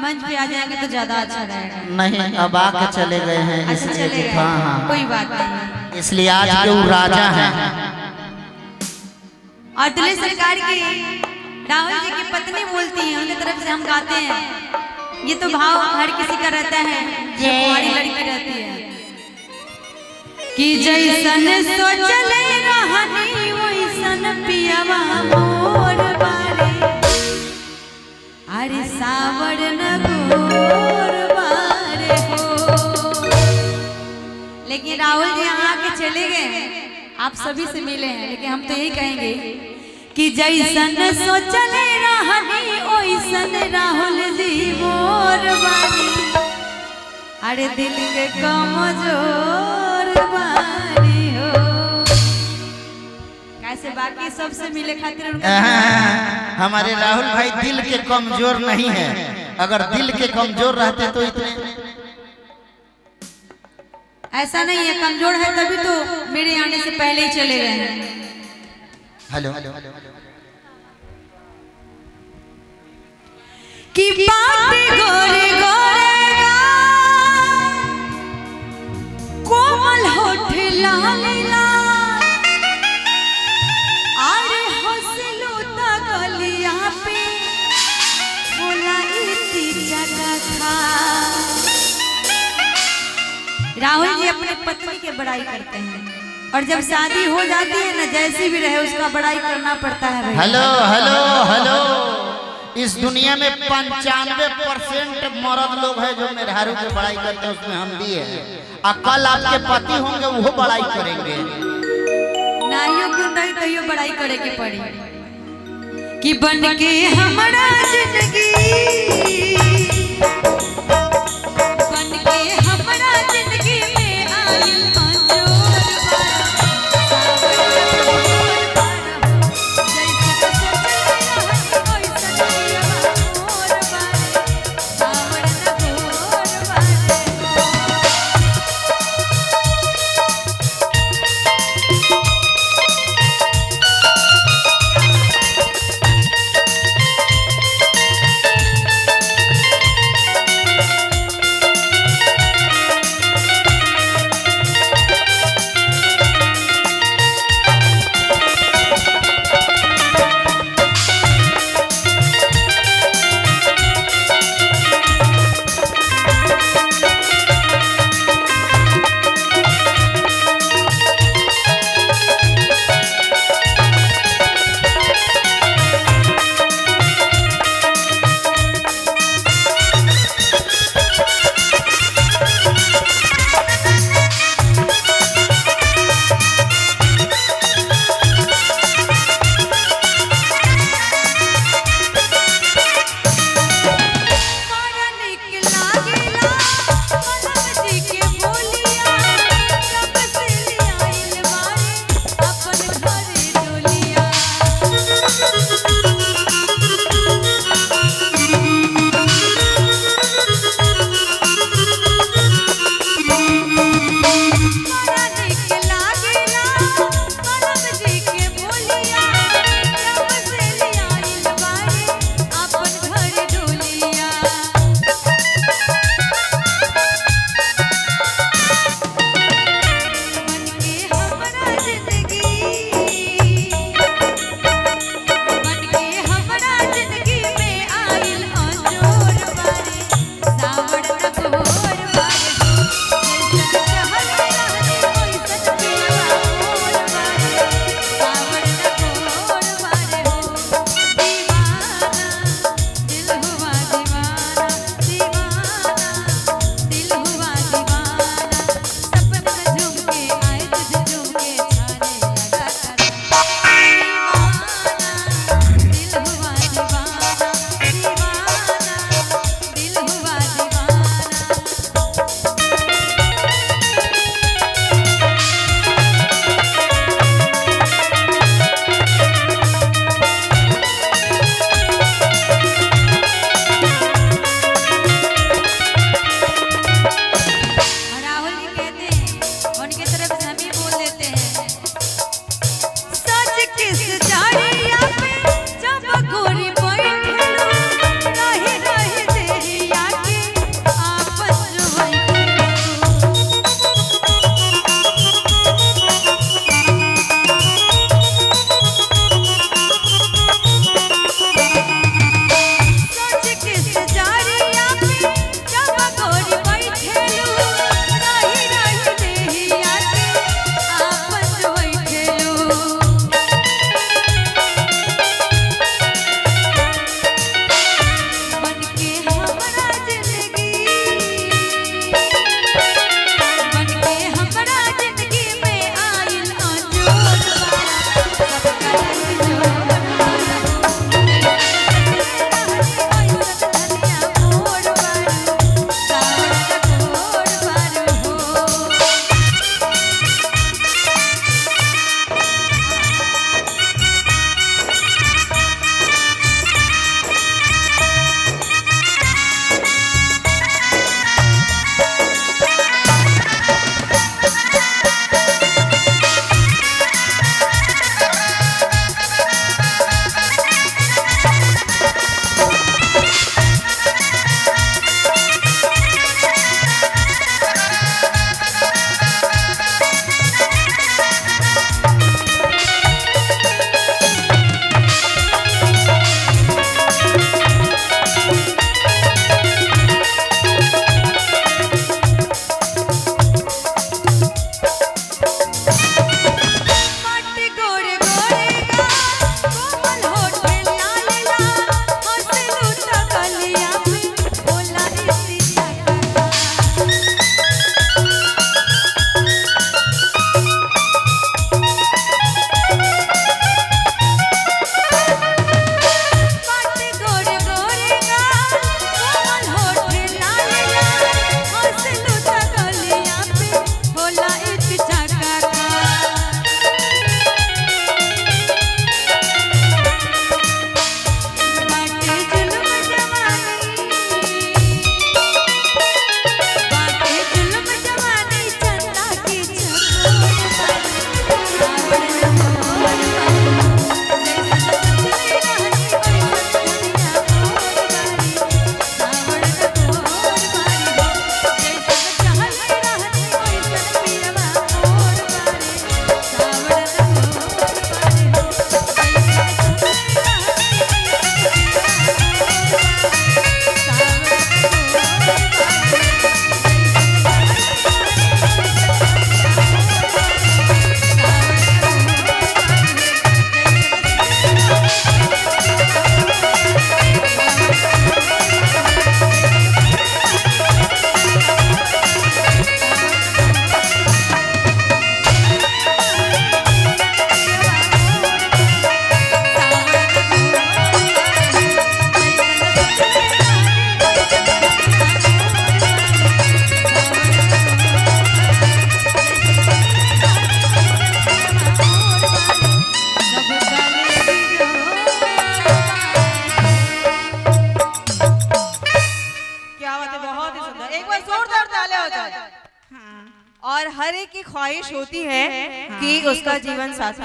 मंच पे आ जाएंगे तो ज्यादा अच्छा रहेगा। नहीं, अब आके चले गए हैं। अच्छा चले गए, हाँ हाँ, कोई बात नहीं। इसलिए आज के वो राजा हैं। और दिल्ली सरकार की राहुल जी की पत्नी बोलती हैं, उनकी तरफ से हम गाते हैं। ये तो भाव हर किसी का रहता है जो हमारी लड़की रहती है कि जैसन सोचले रहनी वैसन पियवा मोर बारे, अरे सावर न गोर बारे हो। लेकिन राहुल जी यहाँ के चले गए, आप सभी से मिले हैं, लेकिन हम तो यही कहेंगे कि जैसन सोचले रहनी ओइसन राहुल जी मोर बानी, अरे दिल के कमजोर बानी हो। कैसे बाकी सबसे मिले खातिर उनका हमारे राहुल भाई दिल के कमजोर नहीं है। अगर दिल के कमजोर रहते तो इतने ऐसा नहीं है, कमजोर है तभी तो मेरे आने से पहले ही चले गए हैं। हेलो कि बात गोरे गोरे कोमल होठ लाल लाल, अरे हंसलू त गलिया पे बोला इसी जगह था। राहुल जी अपने पत्नी के बड़ाई करते हैं और जब शादी हो जाती है ना, जैसी भी रहे उसका बड़ाई करना पड़ता है। हेलो हेलो हेलो, इस दुनिया में 95% मर्द लोग हैं जो मेहरारू की बड़ाई करते हैं, उसमें हम भी हैं। कल आपके पति होंगे वो बड़ाई करेंगे। नाइयों क्यों नहीं तो यो बड़ाई करे के पड़ी कि बन के हमारा जिंदगी, बन के हमारा जिंदगी में आयल अंजोर हर एक की ख्वाहिश होती है कि उसका जीवन साथी